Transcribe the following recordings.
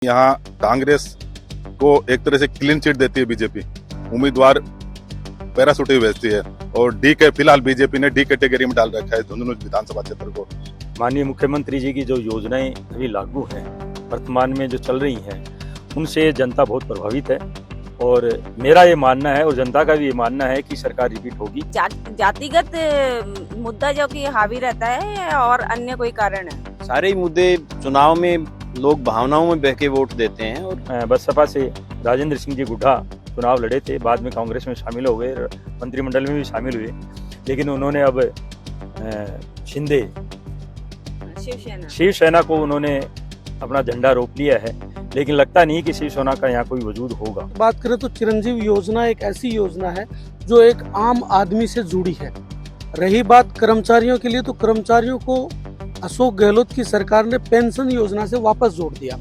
यहाँ कांग्रेस को एक तरह से क्लीन चिट देती है बीजेपी, उम्मीदवार पैराशूट ही भेजती है और डी के फिलहाल बीजेपी ने डी कैटेगरी में डाल रखा है झुंझुनू विधानसभा क्षेत्र को। माननीय मुख्यमंत्री जी की जो योजनाएं अभी लागू हैं, वर्तमान में जो चल रही हैं, उनसे जनता बहुत प्रभावित है और मेरा ये मानना है और जनता का भी ये मानना है कि सरकार रिपीट होगी। जातिगत मुद्दा जो कि हावी रहता है और अन्य कोई कारण है? सारे ही मुद्दे चुनाव में लोग भावनाओं में बह के वोट देते हैं। और बसपा से राजेंद्र सिंह जी गुड्डा चुनाव लड़े थे, बाद में कांग्रेस में शामिल हो गए, मंत्रिमंडल में भी शामिल हुए, लेकिन उन्होंने अब शिंदे शिवसेना को उन्होंने अपना झंडा रोप लिया है, लेकिन लगता नहीं कि शिवसेना का यहाँ कोई वजूद होगा। बात करें तो चिरंजीव योजना एक ऐसी योजना है जो एक आम आदमी से जुड़ी है। रही बात कर्मचारियों के लिए, तो कर्मचारियों को अशोक गहलोत की सरकार ने पेंशन योजना से वापस जोड़ दिया,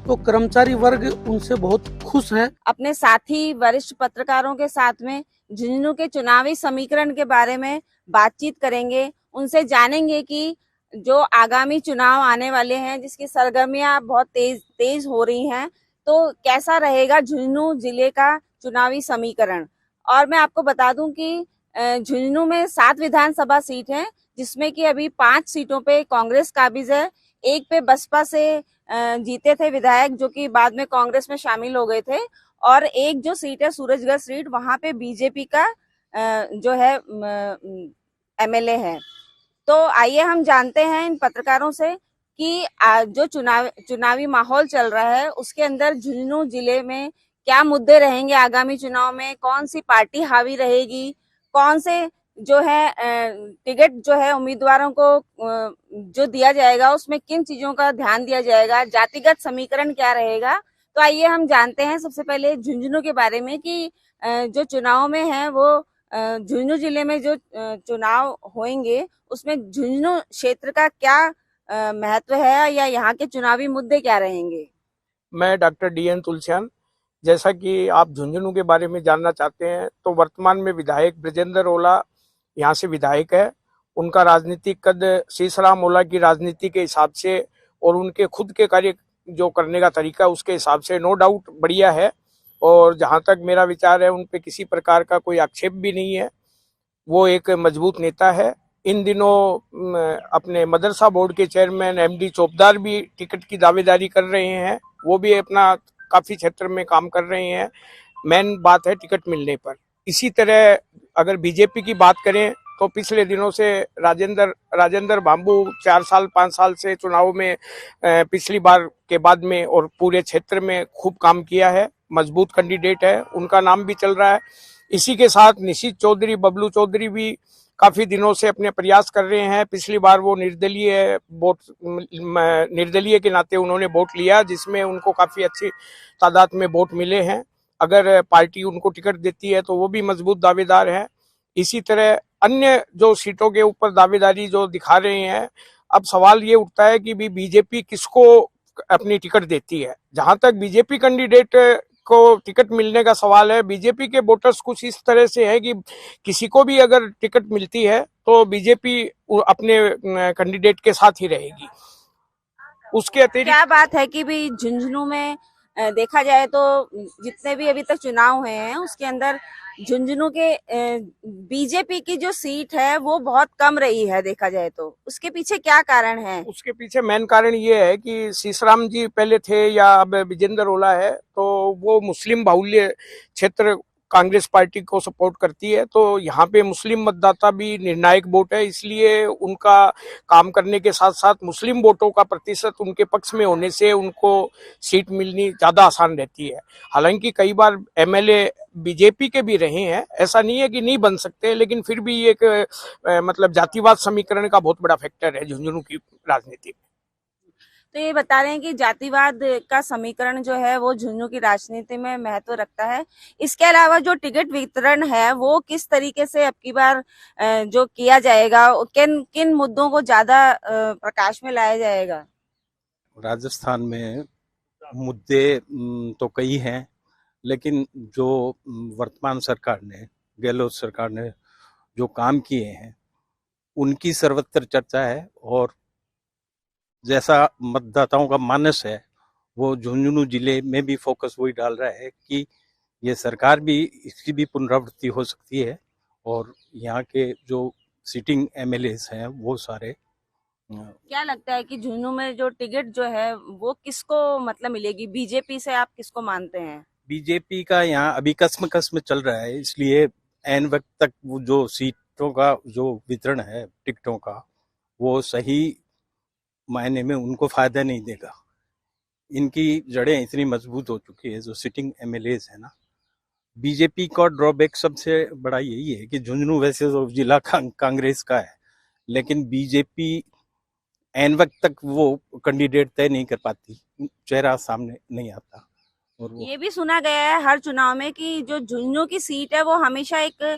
तो कर्मचारी वर्ग उनसे बहुत खुश हैं। अपने साथी वरिष्ठ पत्रकारों के साथ में झुंझुनू के चुनावी समीकरण के बारे में बातचीत करेंगे, उनसे जानेंगे कि जो आगामी चुनाव आने वाले हैं, जिसकी सरगर्मियां बहुत तेज हो रही हैं, तो कैसा रहेगा झुंझुनू जिले का चुनावी समीकरण। और मैं आपको बता दूं कि झुंझुनू में 7 विधानसभा सीट हैं, जिसमें कि अभी 5 सीटों पे कांग्रेस काबिज है, एक पे बसपा से जीते थे विधायक जो कि बाद में कांग्रेस में शामिल हो गए थे, और एक जो सीट है सूरजगढ़ सीट, वहां पे बीजेपी का जो है एमएलए है। तो आइए हम जानते हैं इन पत्रकारों से कि जो चुनावी माहौल चल रहा है उसके अंदर झुंझुनू जिले में क्या मुद्दे रहेंगे आगामी चुनाव में, कौन सी पार्टी हावी रहेगी, कौन से जो है टिकट जो है उम्मीदवारों को जो दिया जाएगा उसमें किन चीजों का ध्यान दिया जाएगा, जातिगत समीकरण क्या रहेगा। तो आइए हम जानते हैं सबसे पहले झुंझुनू के बारे में कि जो चुनाव में है वो झुंझुनू जिले में जो चुनाव होंगे उसमें झुंझुनू क्षेत्र का क्या महत्व है या यहाँ के चुनावी मुद्दे क्या रहेंगे। मैं डॉक्टर DN तुलसियान। जैसा कि आप झुंझुनू के बारे में जानना चाहते हैं, तो वर्तमान में विधायक ब्रजेंद्र ओला यहाँ से विधायक है। उनका राजनीतिक कद शीशराम ओला की राजनीति के हिसाब से और उनके खुद के कार्य जो करने का तरीका उसके हिसाब से नो डाउट बढ़िया है, और जहाँ तक मेरा विचार है उन पे किसी प्रकार का कोई आक्षेप भी नहीं है। वो एक मजबूत नेता है। इन दिनों अपने मदरसा बोर्ड के चेयरमैन MD चौपदार भी टिकट की दावेदारी कर रहे हैं, वो भी अपना काफी क्षेत्र में काम कर रहे हैं। मेन बात है टिकट मिलने पर। इसी तरह अगर बीजेपी की बात करें तो पिछले दिनों से राजेंद्र बांबू 4 साल 5 साल से चुनाव में पिछली बार के बाद में और पूरे क्षेत्र में खूब काम किया है, मजबूत कैंडिडेट है, उनका नाम भी चल रहा है। इसी के साथ निशित चौधरी, बबलू चौधरी भी काफी दिनों से अपने प्रयास कर रहे हैं। पिछली बार वो निर्दलीय के नाते उन्होंने वोट लिया, जिसमें उनको काफी अच्छी तादाद में वोट मिले हैं। अगर पार्टी उनको टिकट देती है तो वो भी मजबूत दावेदार है। इसी तरह अन्य जो सीटों के ऊपर दावेदारी जो दिखा रहे हैं, अब सवाल ये उठता है कि बीजेपी किसको अपनी टिकट देती है। जहां तक बीजेपी कैंडिडेट को टिकट मिलने का सवाल है, बीजेपी के वोटर्स कुछ इस तरह से है कि किसी को भी अगर टिकट मिलती है तो बीजेपी अपने कैंडिडेट के साथ ही रहेगी। उसके अतिरिक्त क्या बात है कि भी झुंझुनू में देखा जाए तो जितने भी अभी तक चुनाव हुए हैं उसके अंदर झुंझुनू के बीजेपी की जो सीट है वो बहुत कम रही है देखा जाए तो, उसके पीछे क्या कारण है? उसके पीछे मेन कारण ये है कि शीशराम जी पहले थे या अब ब्रजेंद्र ओला है, तो वो मुस्लिम बाहुल्य क्षेत्र कांग्रेस पार्टी को सपोर्ट करती है, तो यहाँ पे मुस्लिम मतदाता भी निर्णायक वोट है, इसलिए उनका काम करने के साथ साथ मुस्लिम वोटों का प्रतिशत उनके पक्ष में होने से उनको सीट मिलनी ज्यादा आसान रहती है। हालांकि कई बार MLA बीजेपी के भी रहे हैं, ऐसा नहीं है कि नहीं बन सकते, लेकिन फिर भी एक मतलब जातिवाद समीकरण का बहुत बड़ा फैक्टर है झुंझुनू की राजनीति में। तो ये बता रहे हैं कि जातिवाद का समीकरण जो है वो झुंझुनू की राजनीति में महत्व रखता है। इसके अलावा जो टिकट वितरण है वो किस तरीके से अब की बार जो किया जाएगा, किन मुद्दों को ज्यादा प्रकाश में लाया जाएगा? राजस्थान में मुद्दे तो कई हैं, लेकिन जो वर्तमान सरकार ने, गहलोत सरकार ने जो काम किए हैं उनकी सर्वत्र चर्चा है, और जैसा मतदाताओं का मानस है वो झुंझुनू जिले में भी फोकस वही डाल रहा है कि ये सरकार भी इसकी भी पुनरावृत्ति हो सकती है और यहाँ के जो सिटिंग एमएलएस हैं वो सारे क्या लगता है कि झुंझुनू में जो टिकट जो है वो किसको मतलब मिलेगी? बीजेपी से आप किसको मानते हैं? बीजेपी का यहाँ अभी कसम चल रहा है, इसलिए एन वक्त तक वो जो सीटों का जो वितरण है टिकटों का वो सही मायने में उनको फायदा नहीं देगा। इनकी जड़ें इतनी मजबूत हो चुकी है जो सिटिंग एमएलएस है ना। बीजेपी का ड्रॉबैक सबसे बड़ा यही है कि झुंझुनू वैसे तो जिला कांग्रेस का है, लेकिन बीजेपी एन वक्त तक वो कैंडिडेट तय नहीं कर पाती, चेहरा सामने नहीं आता। और वो ये भी सुना गया है हर चुनाव में कि जो झुंझुनू की सीट है वो हमेशा एक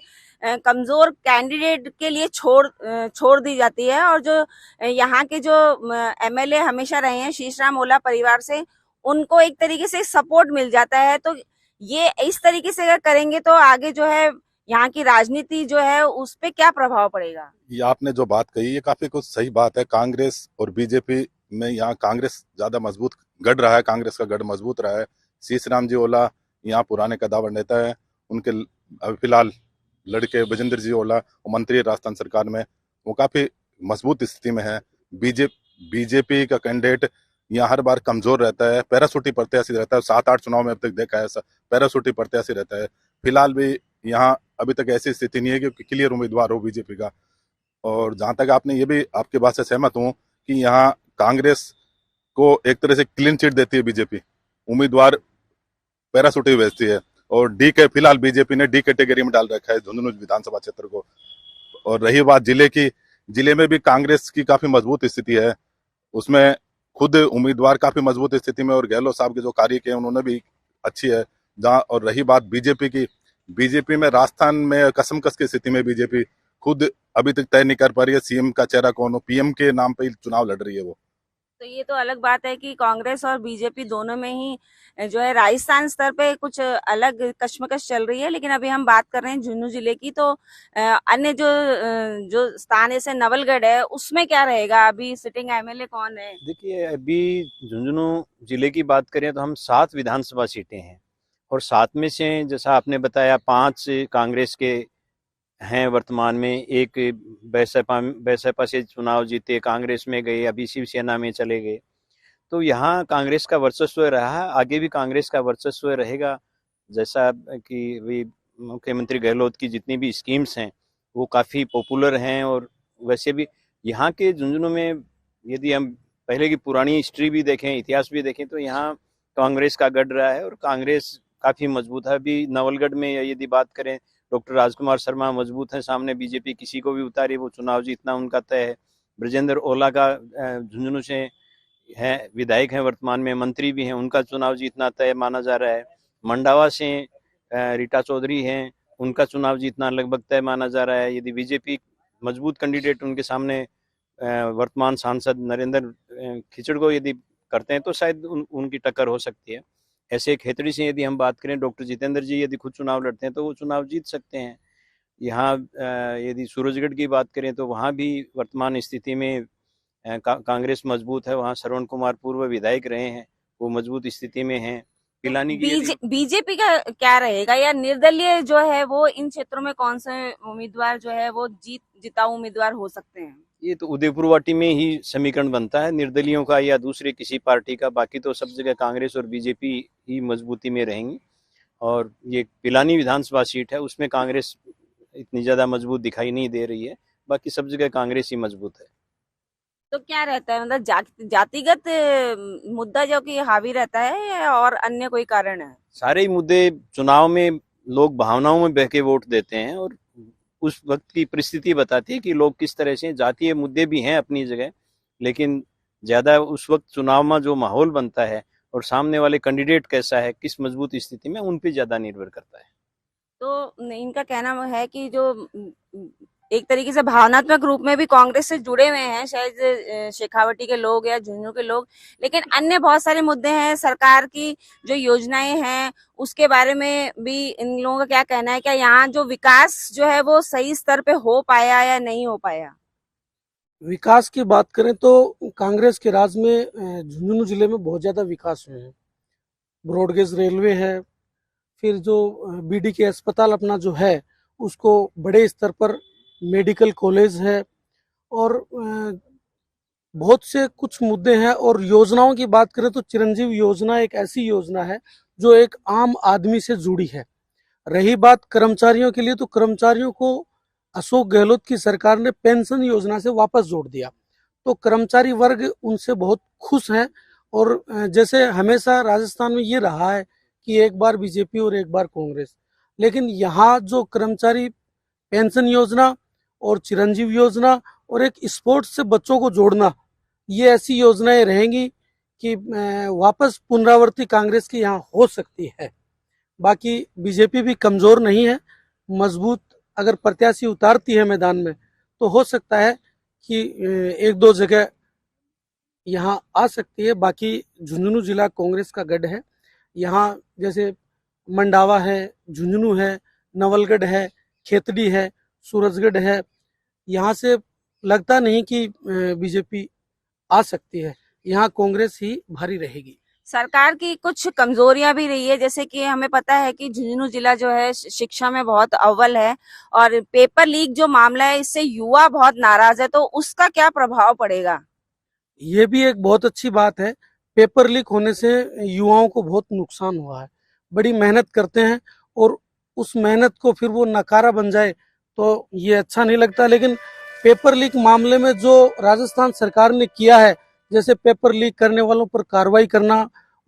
कमजोर कैंडिडेट के लिए छोड़ दी जाती है, और जो यहाँ के जो एमएलए हमेशा रहे हैं शीशराम ओला परिवार से, उनको एक तरीके से सपोर्ट मिल जाता है। तो ये इस तरीके से अगर करेंगे तो आगे जो है यहाँ की राजनीति जो है उस पे क्या प्रभाव पड़ेगा? ये आपने जो बात कही ये काफी कुछ सही बात है। कांग्रेस और बीजेपी में यहाँ कांग्रेस ज्यादा मजबूत गढ़ रहा है, कांग्रेस का गढ़ मजबूत रहा है। शीशराम जी ओला यहाँ पुराने कदावर नेता है, उनके अभी फिलहाल लड़के बजेंद्र जी ओला मंत्री राजस्थान सरकार में, वो काफी मजबूत स्थिति में है। बीजेपी का कैंडिडेट यहाँ हर बार कमजोर रहता है, पैराशूटी प्रत्याशी रहता है। 7-8 चुनाव में अब तक देखा है पैराशूटी प्रत्याशी रहता है। फिलहाल भी यहाँ अभी तक ऐसी स्थिति नहीं है कि क्लियर उम्मीदवार हो बीजेपी का। और जहां तक आपने ये भी आपकी बात से सहमत हूँ कि यहाँ कांग्रेस को एक तरह से क्लीन चिट देती है बीजेपी, उम्मीदवार पैराशूटी भेजती है। और डी के फिलहाल बीजेपी ने डी कैटेगरी में डाल रखा है झुंझुनू विधानसभा क्षेत्र को। और रही बात जिले की, जिले में भी कांग्रेस की काफी मजबूत स्थिति है, उसमें खुद उम्मीदवार काफी मजबूत स्थिति में, और गहलोत साहब के जो कार्य किए उन्होंने भी अच्छी है जहाँ। और रही बात बीजेपी की, बीजेपी में राजस्थान में कसमकस की स्थिति में बीजेपी खुद अभी तक तय नहीं कर पा रही है सीएम का चेहरा कौन हो, पीएम के नाम पे चुनाव लड़ रही है वो। तो ये तो अलग बात है कि कांग्रेस और बीजेपी दोनों में ही जो है राजस्थान स्तर पे कुछ अलग कश्मकश चल रही है, लेकिन अभी हम बात कर रहे हैं झुंझुनू जिले की। तो अन्य जो स्थान जैसे नवलगढ़ है उसमें क्या रहेगा? अभी सिटिंग एमएलए कौन है? देखिए, अभी झुंझुनू जिले की बात करें तो हम 7 विधानसभा सीटें हैं और 7 में से जैसा आपने बताया 5 कांग्रेस के हैं वर्तमान में। एक बैसपा से चुनाव जीते, कांग्रेस में गए, अभी शिवसेना में चले गए। तो यहाँ कांग्रेस का वर्चस्व रहा, आगे भी कांग्रेस का वर्चस्व रहेगा। जैसा कि भी मुख्यमंत्री गहलोत की जितनी भी स्कीम्स हैं वो काफ़ी पॉपुलर हैं। और वैसे भी यहाँ के झुंझुनू में यदि हम पहले की पुरानी हिस्ट्री भी देखें, इतिहास भी देखें, तो यहाँ कांग्रेस का गढ़ रहा है और कांग्रेस काफ़ी मजबूत है। अभी नवलगढ़ में यदि बात करें, डॉक्टर राजकुमार शर्मा मजबूत है, सामने बीजेपी किसी को भी उतारे वो चुनाव जीतना उनका तय है। ब्रजेंद्र ओला का झुंझुनू से है, विधायक हैं वर्तमान में, मंत्री भी हैं, उनका चुनाव जीतना तय माना जा रहा है। मंडावा से रीटा चौधरी हैं, उनका चुनाव जीतना लगभग तय माना जा रहा है। यदि बीजेपी मजबूत कैंडिडेट उनके सामने वर्तमान सांसद नरेंद्र खिचड़ को यदि करते हैं तो शायद उनकी टक्कर हो सकती है। ऐसे खेतड़ी से यदि हम बात करें, डॉक्टर जितेंद्र जी यदि खुद चुनाव लड़ते हैं तो वो चुनाव जीत सकते हैं। यहाँ यदि सूरजगढ़ की बात करें तो वहाँ भी वर्तमान स्थिति में कांग्रेस मजबूत है। वहाँ श्रवण कुमार पूर्व विधायक रहे हैं, वो मजबूत स्थिति में हैं। पिलानी की बीजेपी का क्या रहेगा, या निर्दलीय जो है वो इन क्षेत्रों में कौन से उम्मीदवार जो है वो जिताऊ उम्मीदवार हो सकते हैं? ये तो उदयपुर वाटी में ही समीकरण बनता है निर्दलियों का या दूसरे किसी पार्टी का। बाकी तो सब जगह कांग्रेस और बीजेपी ही मजबूती में रहेंगी। और ये पिलानी विधानसभा सीट है, उसमें कांग्रेस इतनी ज्यादा मजबूत दिखाई नहीं दे रही है, बाकी सब जगह कांग्रेस ही मजबूत है। तो क्या रहता है, मतलब जातिगत मुद्दा जो कि हावी रहता है या और अन्य कोई कारण है? सारे ही मुद्दे चुनाव में लोग भावनाओं में बह के वोट देते हैं और उस वक्त की परिस्थिति बताती है कि लोग किस तरह से, जातीय मुद्दे भी हैं अपनी जगह, लेकिन ज्यादा उस वक्त चुनाव में जो माहौल बनता है और सामने वाले कैंडिडेट कैसा है, किस मजबूत स्थिति में, उन पे ज्यादा निर्भर करता है। तो इनका कहना है कि जो एक तरीके से भावनात्मक रूप में भी कांग्रेस से जुड़े हुए हैं शायद शेखावटी के लोग या झुंझुनू के लोग, लेकिन अन्य बहुत सारे मुद्दे हैं, सरकार की जो योजनाएं हैं उसके बारे में भी इन लोगों का क्या कहना है? क्या यहाँ जो विकास जो है वो सही स्तर पे हो पाया या नहीं हो पाया? विकास की बात करें तो कांग्रेस के राज में झुंझुनू जिले में बहुत ज़्यादा विकास हुए हैं। ब्रॉडगेज रेलवे है, फिर जो बीडीके अस्पताल अपना जो है उसको बड़े स्तर पर मेडिकल कॉलेज है, और बहुत से कुछ मुद्दे हैं। और योजनाओं की बात करें तो चिरंजीव योजना एक ऐसी योजना है जो एक आम आदमी से जुड़ी है। रही बात कर्मचारियों के लिए, तो कर्मचारियों को अशोक गहलोत की सरकार ने पेंशन योजना से वापस जोड़ दिया, तो कर्मचारी वर्ग उनसे बहुत खुश हैं। और जैसे हमेशा राजस्थान में ये रहा है कि एक बार बीजेपी और एक बार कांग्रेस, लेकिन यहाँ जो कर्मचारी पेंशन योजना और चिरंजीव योजना और एक स्पोर्ट्स से बच्चों को जोड़ना, ये ऐसी योजनाएं रहेंगी कि वापस पुनरावृत्ति कांग्रेस की यहाँ हो सकती है। बाकी बीजेपी भी कमजोर नहीं है, मजबूत अगर प्रत्याशी उतारती है मैदान में तो हो सकता है कि एक दो जगह यहाँ आ सकती है। बाकी झुंझुनू जिला कांग्रेस का गढ़ है। यहाँ जैसे मंडावा है, झुंझुनू है, नवलगढ़ है, खेतड़ी है, सूरजगढ़ है, यहाँ से लगता नहीं कि बीजेपी आ सकती है। यहाँ कांग्रेस ही भारी रहेगी। सरकार की कुछ कमजोरियां भी रही है, जैसे कि हमें पता है कि झुंझुनू जिला जो है शिक्षा में बहुत अव्वल है, और पेपर लीक जो मामला है इससे युवा बहुत नाराज है, तो उसका क्या प्रभाव पड़ेगा? ये भी एक बहुत अच्छी बात है। पेपर लीक होने से युवाओं को बहुत नुकसान हुआ है। बड़ी मेहनत करते हैं और उस मेहनत को फिर वो नकारा बन जाए तो ये अच्छा नहीं लगता। लेकिन पेपर लीक मामले में जो राजस्थान सरकार ने किया है, जैसे पेपर लीक करने वालों पर कार्रवाई करना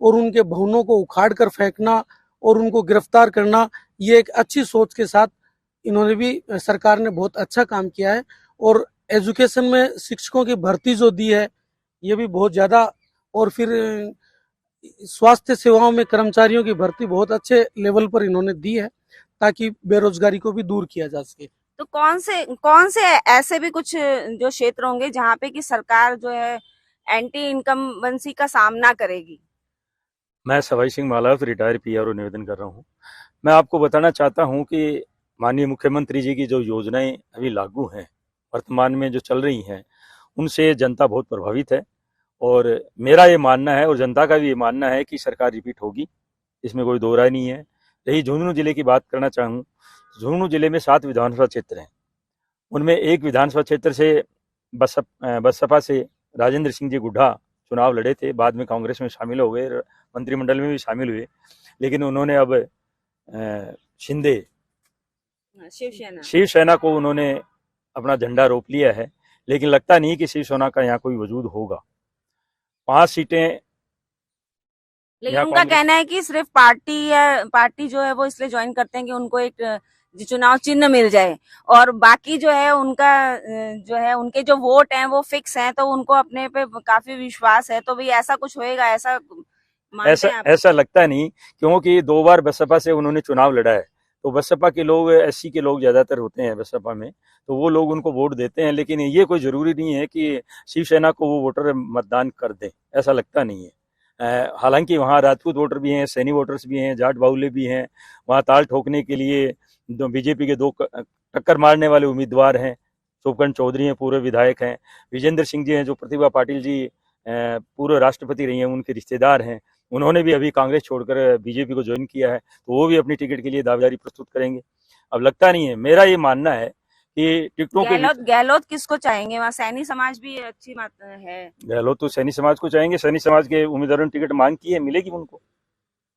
और उनके भवनों को उखाड़ कर फेंकना और उनको गिरफ्तार करना, ये एक अच्छी सोच के साथ इन्होंने भी, सरकार ने बहुत अच्छा काम किया है। और एजुकेशन में शिक्षकों की भर्ती जो दी है ये भी बहुत ज्यादा, और फिर स्वास्थ्य सेवाओं में कर्मचारियों की भर्ती बहुत अच्छे लेवल पर इन्होंने दी है ताकि बेरोजगारी को भी दूर किया जा सके। तो कौन से ऐसे भी कुछ जो क्षेत्र होंगे जहाँ पे कि सरकार जो है एंटी इनकम्बेंसी का सामना करेगी? मैं सवाई सिंह मालावत रिटायर पीआरओ निवेदन कर रहा हूँ। मैं आपको बताना चाहता हूँ कि माननीय मुख्यमंत्री जी की जो योजनाएं अभी लागू हैं, वर्तमान में जो चल रही हैं, उनसे जनता बहुत प्रभावित है। और मेरा ये मानना है और जनता का भी ये मानना है कि सरकार रिपीट होगी, इसमें कोई दो राय नहीं है। यही झुंझुनू जिले की बात करना चाहूँ, झुंझुनू जिले में 7 विधानसभा क्षेत्र हैं। उनमें एक विधानसभा क्षेत्र से बसपा से राजेंद्र सिंह जी गुड्ढा चुनाव लड़े थे, बाद में कांग्रेस में शामिल हो गए, मंत्रिमंडल में भी शामिल हुए, लेकिन उन्होंने अब शिंदे शिवसेना को उन्होंने अपना झंडा रोप लिया है, लेकिन लगता नहीं कि शिवसेना का यहाँ कोई वजूद होगा। 5 सीटें, लेकिन उनका कहना है कि सिर्फ पार्टी जो है वो इसलिए ज्वाइन करते हैं कि उनको एक चुनाव चिन्ह मिल जाए, और बाकी जो है उनका जो है उनके जो वोट हैं वो फिक्स हैं, तो उनको अपने पे काफी विश्वास है। तो भाई ऐसा कुछ होएगा, ऐसा लगता नहीं, क्योंकि 2 बार बसपा से उन्होंने चुनाव लड़ा है, तो बसपा के लोग, एससी के लोग ज्यादातर होते हैं बसपा में, तो वो लोग उनको वोट देते हैं। लेकिन ये कोई जरूरी नहीं है कि शिवसेना को वो वोटर मतदान कर दें, ऐसा लगता नहीं है। हालांकि वहाँ राजपूत वोटर भी हैं, सैनी वोटर्स भी हैं, जाट बाहुल्य भी हैं। वहाँ ताल ठोकने के लिए बीजेपी के 2 टक्कर मारने वाले उम्मीदवार हैं। शुभकर्ण चौधरी हैं, पूर्व विधायक हैं। विजेंद्र सिंह जी हैं, जो प्रतिभा पाटिल जी पूर्व राष्ट्रपति रही हैं, उनके रिश्तेदार हैं। उन्होंने भी अभी कांग्रेस छोड़कर बीजेपी को ज्वाइन किया है, तो वो भी अपनी टिकट के लिए दावेदारी प्रस्तुत करेंगे। अब लगता नहीं है, मेरा ये मानना है कि टिकटों के गहलोत किसको चाहेंगे? वहाँ सैनी समाज भी अच्छी बात है। गहलोत तो सैनी समाज को चाहेंगे। सैनी समाज के उम्मीदवारों ने टिकट मांग की है, मिलेगी उनको।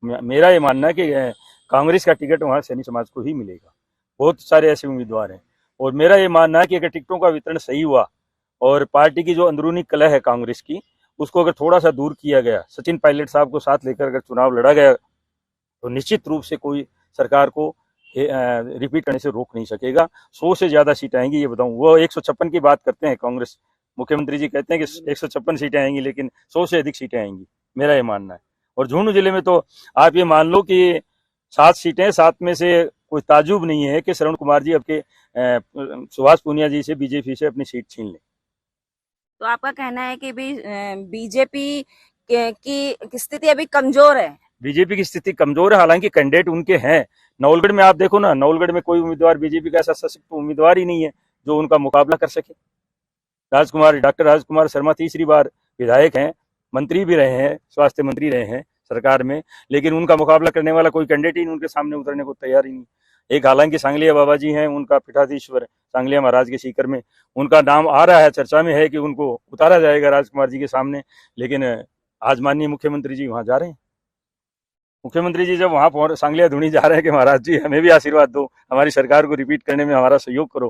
मेरा ये मानना है कि कांग्रेस का टिकट वहाँ सैनी समाज को ही मिलेगा। बहुत सारे ऐसे उम्मीदवार हैं, और मेरा ये मानना है कि अगर टिकटों का वितरण सही हुआ और पार्टी की जो अंदरूनी कलह है कांग्रेस की, उसको अगर थोड़ा सा दूर किया गया, सचिन पायलट साहब को साथ लेकर अगर चुनाव लड़ा गया, तो निश्चित रूप से कोई सरकार को रिपीट करने से रोक नहीं सकेगा। 100 से ज्यादा सीटें आएंगी, ये बताऊं। वो 156 की बात करते हैं कांग्रेस, मुख्यमंत्री जी कहते हैं कि 156 सीटें आएंगी, लेकिन 100 से अधिक सीटें आएंगी, मेरा ये मानना है। और झुंझुनू जिले में तो आप ये मान लो कि 7 सीटें, 7 में से कोई ताजुब नहीं है कि श्रवण कुमार जी आपके सुभाष पूनिया जी से बीजेपी से अपनी सीट छीन लें। तो आपका कहना है कि बीजेपी की स्थिति अभी कमजोर है? बीजेपी की स्थिति कमजोर है, हालांकि कैंडिडेट उनके हैं। नवलगढ़ में आप देखो ना, नवलगढ़ में कोई उम्मीदवार बीजेपी का ऐसा सशक्त उम्मीदवार ही नहीं है जो उनका मुकाबला कर सके। डॉक्टर राजकुमार शर्मा तीसरी बार विधायक हैं, मंत्री भी रहे हैं, स्वास्थ्य मंत्री रहे हैं सरकार में, लेकिन उनका मुकाबला करने वाला कोई कैंडिडेट ही उनके सामने उतरने को तैयार ही नहीं। एक हालांकि सांगलिया बाबा जी हैं, उनका पीठाधीश्वर सांगलिया महाराज के सीकर में उनका नाम आ रहा है, चर्चा में है कि उनको उतारा जाएगा राजकुमार जी के सामने, लेकिन आज माननीय मुख्यमंत्री जी वहां जा रहे हैं। मुख्यमंत्री जी जब वहां सांगलिया धुनी जा रहे हैं कि महाराज जी हमें भी आशीर्वाद दो, हमारी सरकार को रिपीट करने में हमारा सहयोग करो,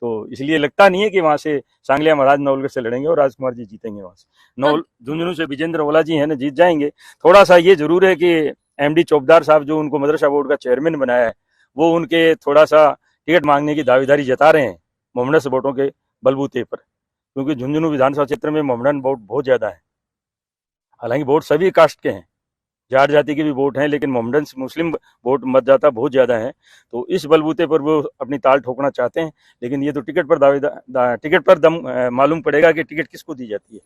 तो इसलिए लगता नहीं है कि वहां से सांगलिया महाराज नवलगढ़ से लड़ेंगे और राजकुमार जी जीतेंगे। वहां से झुंझुनू से विजेंद्र ओला जी है ना, जीत जाएंगे। थोड़ा सा ये जरूर है कि एमडी चौबदार साहब जो उनको मदरसा बोर्ड का चेयरमैन बनाया है, वो उनके थोड़ा सा टिकट मांगने की दावेदारी जता रहे हैं मोमडन वोटों के बलबूते पर, क्योंकि झुंझुनू विधानसभा क्षेत्र में मोमडन वोट बहुत ज्यादा है। हालांकि वोट सभी कास्ट के हैं, जाट जाति के भी वोट हैं, लेकिन मोमडन मुस्लिम वोट मतदाता बहुत ज्यादा है, तो इस बलबूते पर वो अपनी ताल ठोकना चाहते हैं। लेकिन ये तो टिकट पर दम मालूम पड़ेगा कि टिकट किसको दी जाती है,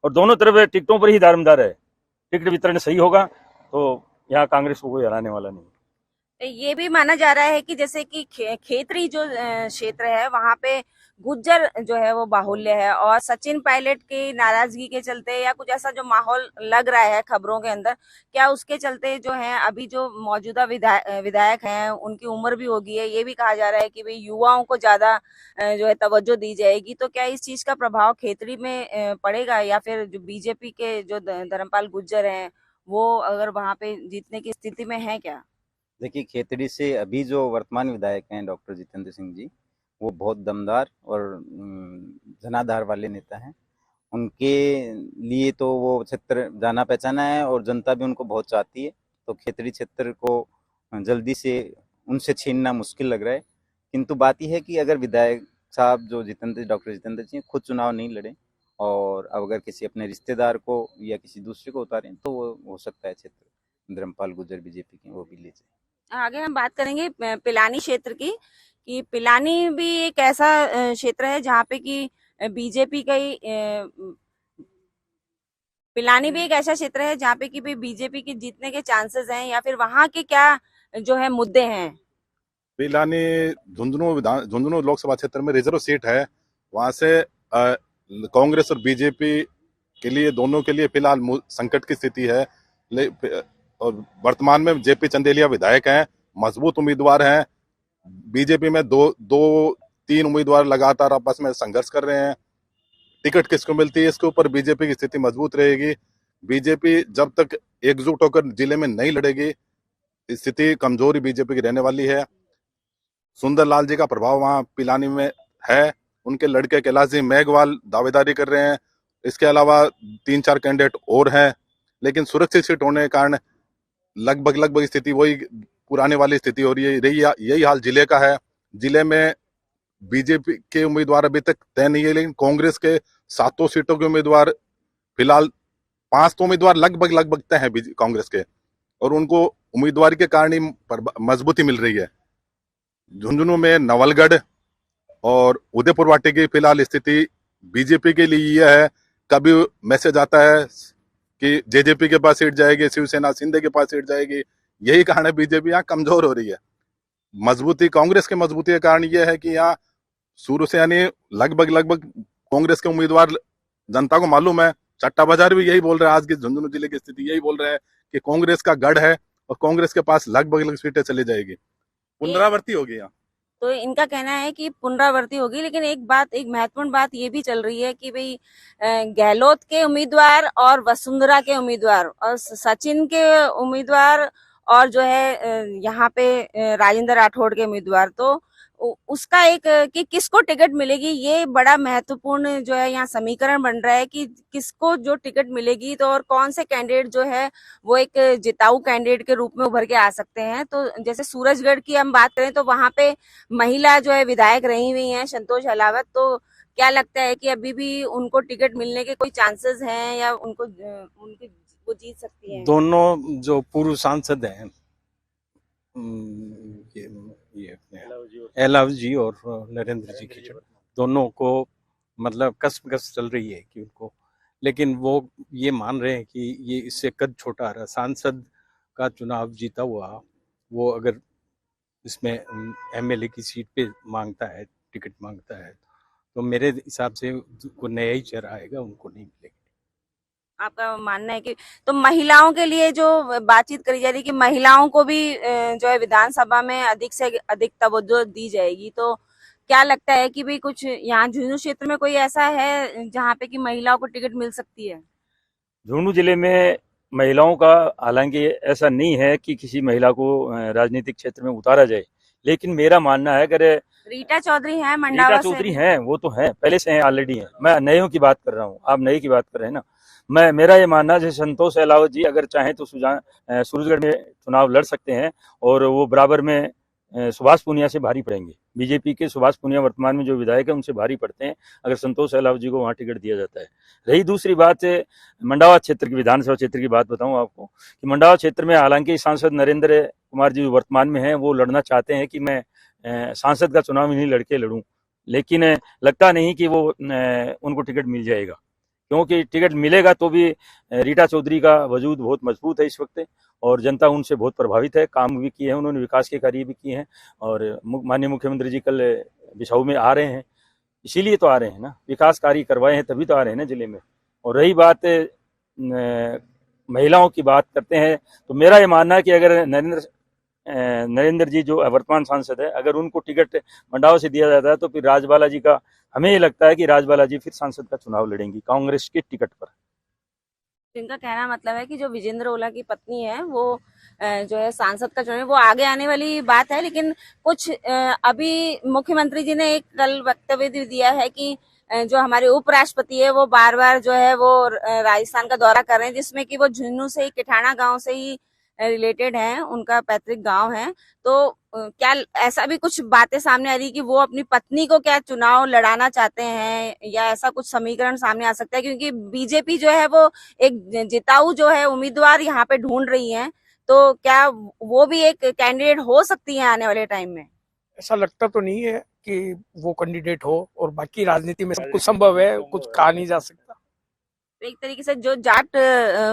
और दोनों तरफ टिकटों पर ही दारोमदार है। टिकट वितरण सही होगा तो यहाँ कांग्रेस को कोई हराने वाला नहीं। ये भी माना जा रहा है कि जैसे कि खेतरी जो क्षेत्र है वहां पे गुज्जर जो है वो बाहुल्य है, और सचिन पायलट की नाराजगी के चलते या कुछ ऐसा जो माहौल लग रहा है खबरों के अंदर, क्या उसके चलते जो है अभी जो मौजूदा विधायक हैं उनकी उम्र भी होगी है, ये भी कहा जा रहा है कि भाई युवाओं को ज्यादा जो है तवज्जो दी जाएगी, तो क्या इस चीज का प्रभाव खेतरी में पड़ेगा, या फिर जो बीजेपी के जो धर्मपाल गुज्जर हैं वो अगर वहां पे जीतने की स्थिति में है क्या? देखिए, खेतड़ी से अभी जो वर्तमान विधायक हैं डॉक्टर जितेंद्र सिंह जी, वो बहुत दमदार और जनाधार वाले नेता हैं। उनके लिए तो वो क्षेत्र जाना पहचाना है और जनता भी उनको बहुत चाहती है, तो खेतड़ी क्षेत्र को जल्दी से उनसे छीनना मुश्किल लग रहा है। किंतु बात यह है कि अगर विधायक साहब जो डॉक्टर जितेंद्र सिंह खुद चुनाव नहीं लड़े और अब अगर किसी अपने रिश्तेदार को या किसी दूसरे को उतारें, तो वो हो सकता है क्षेत्र धर्मपाल गुर्जर बीजेपी के वो भी ले जाए। आगे हम बात करेंगे पिलानी क्षेत्र की, कि पिलानी भी एक ऐसा क्षेत्र है जहाँ पे कि बीजेपी का ही पिलानी भी एक ऐसा क्षेत्र है जहाँ पे कि बीजेपी के जीतने के चांसेस हैं, या फिर वहाँ के क्या जो है मुद्दे हैं? पिलानी झुंझुनू लोकसभा क्षेत्र में रिजर्व सीट है, वहां से कांग्रेस और बीजेपी के लिए दोनों के लिए फिलहाल संकट की स्थिति है। और वर्तमान में जेपी चंदेलिया विधायक हैं, मजबूत उम्मीदवार हैं। बीजेपी में दो तीन उम्मीदवार लगातार आपस में संघर्ष कर रहे हैं। टिकट किसको मिलती है इसके ऊपर बीजेपी की स्थिति मजबूत रहेगी। बीजेपी जब तक एकजुट होकर जिले में नहीं लड़ेगी, स्थिति कमजोरी बीजेपी की रहने वाली है। सुंदरलाल जी का प्रभाव वहां पिलानी में है, उनके लड़के कैलाश जी मेघवाल दावेदारी कर रहे हैं। इसके अलावा 3-4 कैंडिडेट और हैं, लेकिन सुरक्षित सीट होने के कारण लगभग स्थिति वही पुराने वाली स्थिति हो रही है। यही हाल जिले का है। जिले में बीजेपी के उम्मीदवार अभी तक तय नहीं है, लेकिन कांग्रेस के 7 सीटों के उम्मीदवार फिलहाल 5 तो उम्मीदवार लगभग तय है कांग्रेस के, और उनको उम्मीदवार के कारण ही मजबूती मिल रही है। झुंझुनू में नवलगढ़ और उदयपुर वाटी की फिलहाल स्थिति बीजेपी के लिए यह है। कभी मैसेज आता है कि जेजेपी के पास सीट जाएगी, शिवसेना शिंदे के पास सीट जाएगी, यही कारण है बीजेपी यहाँ कमजोर हो रही है। मजबूती कांग्रेस के मजबूती का कारण यह है कि यहाँ शुरू से यानी लगभग कांग्रेस के उम्मीदवार जनता को मालूम है। चट्टा बाजार भी यही बोल रहा है, आज की झुंझुनू जिले की स्थिति यही बोल रहा है कि कांग्रेस का गढ़ है और कांग्रेस के पास लगभग सीटें चली जाएगी, पुनरावृत्ति होगी यहाँ। तो इनका कहना है कि पुनरावृत्ति होगी, लेकिन एक महत्वपूर्ण बात ये भी चल रही है कि भाई गहलोत के उम्मीदवार और वसुंधरा के उम्मीदवार और सचिन के उम्मीदवार और जो है यहाँ पे राजेंद्र राठौड़ के उम्मीदवार, तो उसका एक कि किसको टिकट मिलेगी, ये बड़ा महत्वपूर्ण जो है यहाँ समीकरण बन रहा है कि किसको जो टिकट मिलेगी, तो और कौन से कैंडिडेट जो है वो एक जिताऊ कैंडिडेट के रूप में उभर के आ सकते हैं। तो जैसे सूरजगढ़ की हम बात करें तो वहां पे महिला जो है विधायक रही हुई हैं संतोष अहलावत, तो क्या लगता है कि अभी भी उनको टिकट मिलने के कोई चांसेस हैं या उनकी वो जीत सकती है? दोनों जो पूर्व सांसद हैं ये एलाव जी और नरेंद्र जी की दोनों को मतलब कसम चल रही है कि उनको, लेकिन वो ये मान रहे हैं कि ये इससे कद छोटा आ रहा। सांसद का चुनाव जीता हुआ वो अगर इसमें एमएलए की सीट पे मांगता है, टिकट मांगता है, तो मेरे हिसाब से को नया ही चेहरा आएगा, उनको नहीं मिलेगा। आपका मानना है कि तो महिलाओं के लिए जो बातचीत करी जा रही है कि महिलाओं को भी जो है विधानसभा में अधिक से अधिक तवज्जो दी जाएगी, तो क्या लगता है कि भाई कुछ यहाँ झुंझुनू क्षेत्र में कोई ऐसा है जहाँ पे कि महिलाओं को टिकट मिल सकती है? झुंझुनू जिले में महिलाओं का हालांकि ऐसा नहीं है कि किसी महिला को राजनीतिक क्षेत्र में उतारा जाए, लेकिन मेरा मानना है अगर रीटा चौधरी है रीटा मंडावा चौधरी से। हैं, वो तो हैं, पहले से हैं, ऑलरेडी हैं। मैं नयों की बात कर रहा हूँ, आप नए की बात कर रहे हैं ना। मेरा ये मानना है जैसे संतोष अहलावत जी अगर चाहें तो सूरजगढ़ में चुनाव लड़ सकते हैं और वो बराबर में सुभाष पूनिया से भारी पड़ेंगे। बीजेपी के सुभाष पूनिया वर्तमान में जो विधायक है उनसे भारी पड़ते हैं अगर संतोष अहलावत जी को वहां टिकट दिया जाता है। रही दूसरी बात मंडावा क्षेत्र की, विधानसभा क्षेत्र की बात बताऊं आपको कि मंडावा क्षेत्र में हालांकि सांसद नरेंद्र कुमार जी वर्तमान में हैं, वो लड़ना चाहते हैं कि मैं सांसद का चुनाव नहीं लड़के लड़ूं, लेकिन लगता नहीं कि वो उनको टिकट मिल जाएगा, क्योंकि टिकट मिलेगा तो भी रीटा चौधरी का वजूद बहुत मजबूत है इस वक्त और जनता उनसे बहुत प्रभावित है। काम भी किए हैं उन्होंने, विकास के कार्य भी किए हैं और माननीय मुख्यमंत्री जी कल बिछाऊ में आ रहे हैं, इसीलिए तो आ रहे हैं ना, विकास कार्य करवाए हैं तभी तो आ रहे हैं ना जिले में। और रही बात महिलाओं की बात करते हैं तो मेरा ये मानना है कि अगर नरेंद्र जी जो वर्तमान सांसद है अगर उनको टिकट मंडावा से दिया जाता है तो फिर राजबाला जी का, हमें ये लगता है कि राजबाला जी फिर सांसद का चुनाव लड़ेंगी कांग्रेस के टिकट पर। जिनका कहना मतलब है कि जो विजेंद्र ओला की पत्नी है वो जो है सांसद का चुनाव वो आगे आने वाली बात है, लेकिन कुछ अभी मुख्यमंत्री जी ने एक कल वक्तव्य दिया है कि जो हमारे उपराष्ट्रपति है वो बार बार जो है वो राजस्थान का दौरा कर रहे हैं, जिसमें कि वो झुंझुनू से ही, किठाना गांव से ही रिलेटेड हैं, उनका पैतृक गांव है। तो क्या ऐसा भी कुछ बातें सामने आ रही कि वो अपनी पत्नी को क्या चुनाव लड़ाना चाहते हैं या ऐसा कुछ समीकरण सामने आ सकता है, क्योंकि बीजेपी जो है वो एक जिताऊ जो है उम्मीदवार यहाँ पे ढूंढ रही है, तो क्या वो भी एक कैंडिडेट हो सकती है आने वाले टाइम में? ऐसा लगता तो नहीं है कि वो कैंडिडेट हो, और बाकी राजनीति में सब कुछ संभव है, कुछ कहा नहीं जा सकता। एक तरीके से जो जाट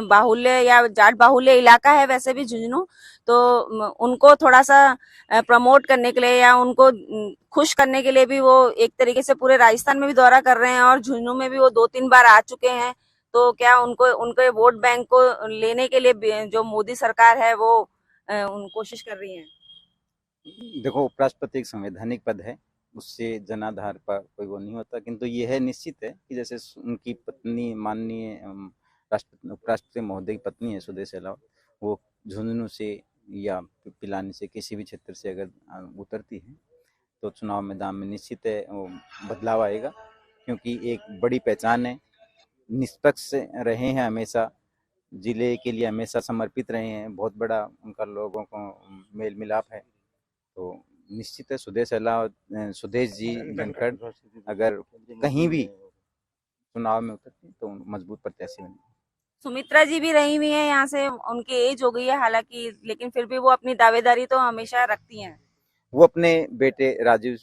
बाहुल्य या जाट बाहुल्य इलाका है वैसे भी झुंझुनू, तो उनको थोड़ा सा प्रमोट करने के लिए या उनको खुश करने के लिए भी वो एक तरीके से पूरे राजस्थान में भी दौरा कर रहे हैं और झुंझुनू में भी वो 2-3 बार आ चुके हैं। तो क्या उनको उनके वोट बैंक को लेने के लिए जो मोदी सरकार है वो कोशिश कर रही है? देखो, उपराष्ट्रपति एक संवैधानिक पद है, उससे जनाधार पर कोई वो नहीं होता, किंतु ये है निश्चित है कि जैसे उनकी पत्नी माननीय उपराष्ट्रपति महोदय की पत्नी है सुदेश अहलावत, वो झुंझुनू से या पिलानी से किसी भी क्षेत्र से अगर उतरती है तो चुनाव मैदान में निश्चित है वो बदलाव आएगा, क्योंकि एक बड़ी पहचान है, निष्पक्ष रहे हैं हमेशा, जिले के लिए हमेशा समर्पित रहे हैं, बहुत बड़ा उनका लोगों को मेल मिलाप है। तो निश्चित है सुदेश जी धनखड़ अगर कहीं भी चुनाव में उतरते तो मजबूत प्रत्याशी बने। सुमित्रा जी भी रही हुई है यहाँ से, उनकी एज हो गई है हालांकि, लेकिन फिर भी वो अपनी दावेदारी तो हमेशा रखती हैं। वो अपने बेटे राजीव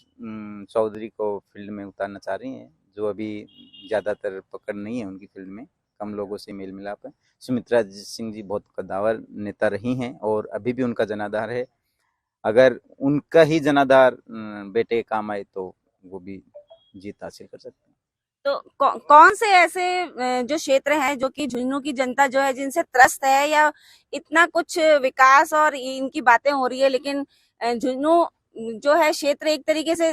चौधरी को फील्ड में उतारना चाह रही हैं, जो अभी ज्यादातर पकड़ नहीं है उनकी फील्ड में, कम लोगों से मेल मिलाप है। सुमित्रा सिंह जी बहुत कद्दावर नेता रही हैं और अभी भी उनका जनाधार है, अगर उनका ही जनाधार बेटे काम आए तो वो भी जीत हासिल कर सकते हैं। तो कौन से ऐसे जो क्षेत्र हैं जो कि झुंझुनू की जनता जो है जिनसे त्रस्त है, या इतना कुछ विकास और इनकी बातें हो रही है लेकिन झुंझुनू जो है क्षेत्र एक तरीके से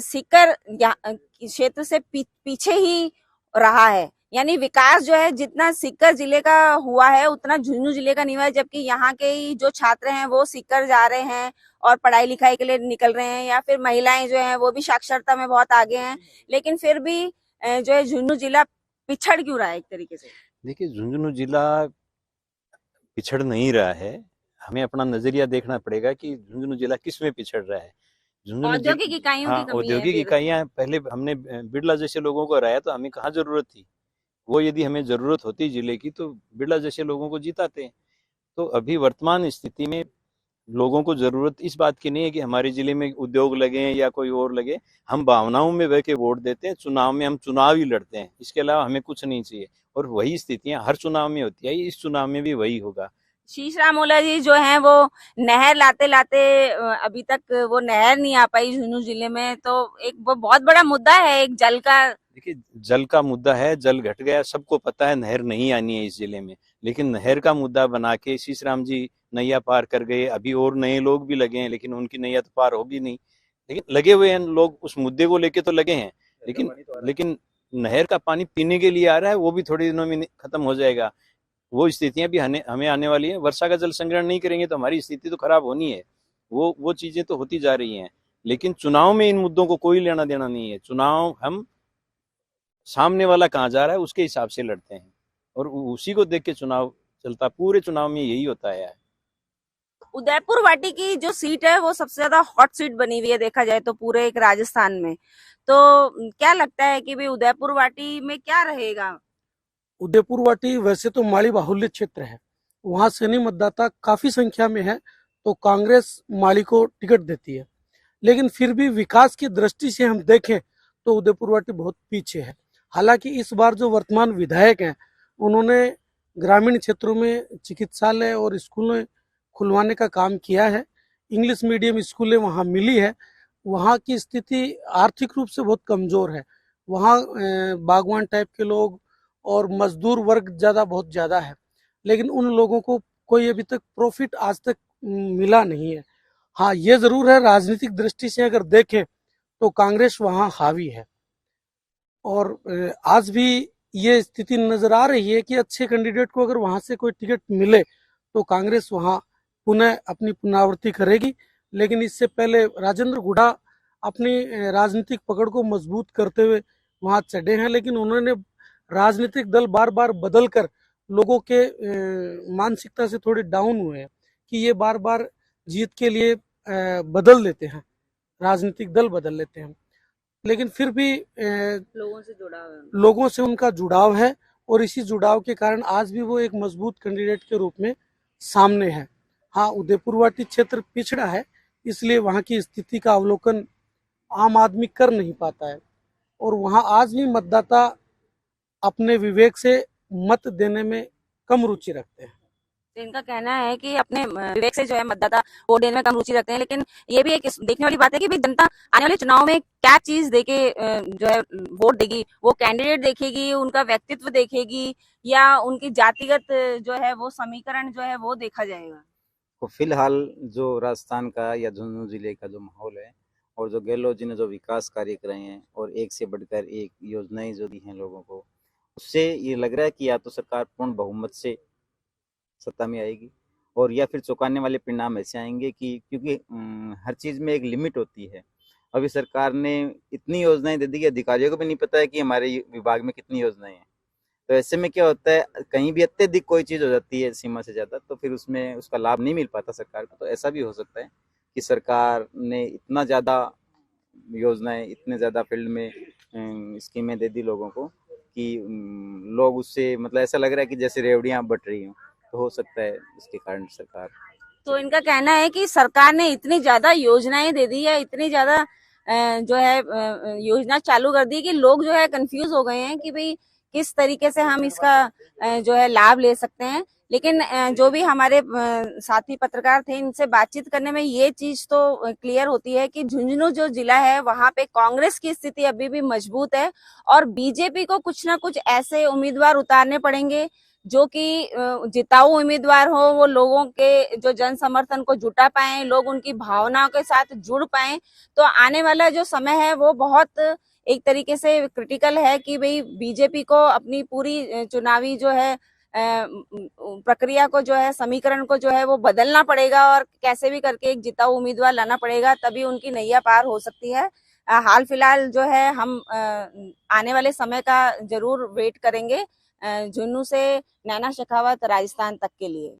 सीकर क्षेत्र से पीछे ही रहा है, यानी विकास जो है जितना सीकर जिले का हुआ है उतना झुंझुनू जिले का नहीं हुआ है, जबकि यहाँ के ही जो छात्र हैं वो सीकर जा रहे हैं और पढ़ाई लिखाई के लिए निकल रहे हैं, या फिर महिलाएं जो हैं वो भी साक्षरता में बहुत आगे हैं, लेकिन फिर भी जो है झुंझुनू जिला पिछड़ क्यों रहा है एक तरीके से? देखिए, झुंझुनू जिला पिछड़ नहीं रहा है, हमें अपना नजरिया देखना पड़ेगा कि झुंझुनू जिला किस में पिछड़ रहा है। औद्योगिक इकाइयों की कमी है। औद्योगिक इकाइयां, पहले हमने बिरला जैसे लोगों को हराया तो हमें कहाँ जरूरत थी, वो यदि हमें जरूरत होती जिले की तो बिरला जैसे लोगों को जिताते हैं। तो अभी वर्तमान स्थिति में लोगों को जरूरत इस बात की नहीं है कि हमारे जिले में उद्योग लगे या कोई और लगे, हम भावनाओं में बह के वोट देते हैं, चुनाव में हम चुनाव ही लड़ते हैं, इसके अलावा हमें कुछ नहीं चाहिए। और वही स्थितियां हर चुनाव में होती है, इस चुनाव में भी वही होगा। शीशराम ओला जी जो हैं वो नहर लाते लाते अभी तक वो नहर नहीं आ पाई झुंझुनू जिले में, तो एक वो बहुत बड़ा मुद्दा है एक जल का। देखिए, जल का मुद्दा है, जल घट गया, सबको पता है नहर नहीं आनी है इस जिले में, लेकिन नहर का मुद्दा बना के शीशराम जी नैया पार कर गए। अभी और नए लोग भी लगे हैं, लेकिन उनकी नैया तो पार होगी नहीं, लेकिन लगे हुए हैं लोग, उस मुद्दे को लेके तो लगे हैं। लेकिन नहर का पानी पीने के लिए आ रहा है, वो भी थोड़े दिनों में खत्म हो जाएगा। वो स्थितियां भी हमें आने वाली है। वर्षा का जल संग्रहण नहीं करेंगे तो हमारी स्थिति तो खराब होनी है। वो चीजें तो होती जा रही हैं, लेकिन चुनाव में इन मुद्दों को कोई लेना देना नहीं है। चुनाव हम सामने वाला कहाँ जा रहा है उसके हिसाब से लड़ते हैं, और उसी को देख के चुनाव चलता। पूरे चुनाव में यही होता है। उदयपुर वाटी की जो सीट है वो सबसे ज्यादा हॉट सीट बनी हुई है देखा जाए तो पूरे एक राजस्थान में। तो क्या लगता है कि भाई उदयपुर वाटी में क्या रहेगा? उदयपुर वाटी वैसे तो माली बाहुल्य क्षेत्र है, वहां सैनी मतदाता काफी संख्या में है, तो कांग्रेस माली को टिकट देती है। लेकिन फिर भी विकास की दृष्टि से हम देखें तो उदयपुर वाटी बहुत पीछे है। हालांकि इस बार जो वर्तमान विधायक हैं उन्होंने ग्रामीण क्षेत्रों में चिकित्सालय और स्कूलें खुलवाने का काम किया है। इंग्लिश मीडियम स्कूलें वहाँ मिली है। वहाँ की स्थिति आर्थिक रूप से बहुत कमजोर है। वहाँ बागवान टाइप के लोग और मजदूर वर्ग बहुत ज्यादा है, लेकिन उन लोगों को कोई अभी तक प्रॉफिट आज तक मिला नहीं है। हाँ, ये जरूर है, राजनीतिक दृष्टि से अगर देखें तो कांग्रेस वहाँ हावी है, और आज भी ये स्थिति नजर आ रही है कि अच्छे कैंडिडेट को अगर वहां से कोई टिकट मिले तो कांग्रेस वहां पुनः अपनी पुनरावृत्ति करेगी। लेकिन इससे पहले राजेंद्र हुड्डा अपनी राजनीतिक पकड़ को मजबूत करते हुए वहां चढ़े हैं, लेकिन उन्होंने राजनीतिक दल बार बार बदल कर लोगों के मानसिकता से थोड़े डाउन हुए हैं कि ये बार बार जीत के लिए बदल लेते हैं, राजनीतिक दल बदल लेते हैं। लेकिन फिर भी लोगों से उनका जुड़ाव है, और इसी जुड़ाव के कारण आज भी वो एक मजबूत कैंडिडेट के रूप में सामने है। हाँ, उदयपुर वाटी क्षेत्र पिछड़ा है, इसलिए वहाँ की स्थिति का अवलोकन आम आदमी कर नहीं पाता है, और वहाँ आज भी मतदाता अपने विवेक से मत देने में कम रुचि रखते हैं। इनका कहना है कि अपने विवेक से जो है मतदाता वोट देने में कम रुचि रखते हैं, लेकिन ये भी एक देखने वाली बात है कि भाई जनता आने वाले चुनाव में क्या चीज देके जो है वोट देगी। वो कैंडिडेट देखेगी, उनका व्यक्तित्व देखेगी, या उनकी जातिगत जो है वो समीकरण जो है वो देखा जाएगा। तो फिलहाल जो राजस्थान का या झुंझुनू जिले का जो माहौल है, और जो गहलोत जी ने जो विकास कार्य करे हैं और एक से बढ़कर एक योजनाएं जो दी हैं लोगों को, उससे ये लग रहा है कि या तो सरकार पूर्ण बहुमत से सत्ता में आएगी, और या फिर चौंकाने वाले परिणाम ऐसे आएंगे कि क्योंकि हर चीज़ में एक लिमिट होती है। अभी सरकार ने इतनी योजनाएं दे दी कि अधिकारियों को भी नहीं पता है कि हमारे विभाग में कितनी योजनाएं हैं। तो ऐसे में क्या होता है, कहीं भी अत्यधिक कोई चीज़ हो जाती है सीमा से ज़्यादा, तो फिर उसमें उसका लाभ नहीं मिल पाता सरकार को। तो ऐसा भी हो सकता है कि सरकार ने इतना ज़्यादा योजनाएं, इतने ज़्यादा फील्ड में स्कीमें दे दी लोगों को कि लोग उससे मतलब ऐसा लग रहा है कि जैसे रेवड़ियाँ बट रही हों। तो हो सकता है इसके कारण सरकार। तो इनका कहना है कि सरकार ने इतनी ज्यादा योजनाएं दे दी है, इतनी ज्यादा जो है योजना चालू कर दी कि लोग जो है कंफ्यूज हो गए हैं कि भाई किस तरीके से हम इसका जो है लाभ ले सकते हैं। लेकिन जो भी हमारे साथी पत्रकार थे, इनसे बातचीत करने में ये चीज तो क्लियर होती है कि झुंझुनू जो जिला है वहां पे कांग्रेस की स्थिति अभी भी मजबूत है, और बीजेपी को कुछ ना कुछ ऐसे उम्मीदवार उतारने पड़ेंगे जो कि जिताऊ उम्मीदवार हो, वो लोगों के जो जन समर्थन को जुटा पाए, लोग उनकी भावनाओं के साथ जुड़ पाए। तो आने वाला जो समय है वो बहुत एक तरीके से क्रिटिकल है कि भाई बीजेपी को अपनी पूरी चुनावी जो है प्रक्रिया को जो है, समीकरण को जो है वो बदलना पड़ेगा, और कैसे भी करके एक जिताऊ उम्मीदवार लाना पड़ेगा, तभी उनकी नैया पार हो सकती है। हाल फिलहाल जो है हम आने वाले समय का जरूर वेट करेंगे। झुंझुनू से नैना शेखावत, राजस्थान तक के लिए।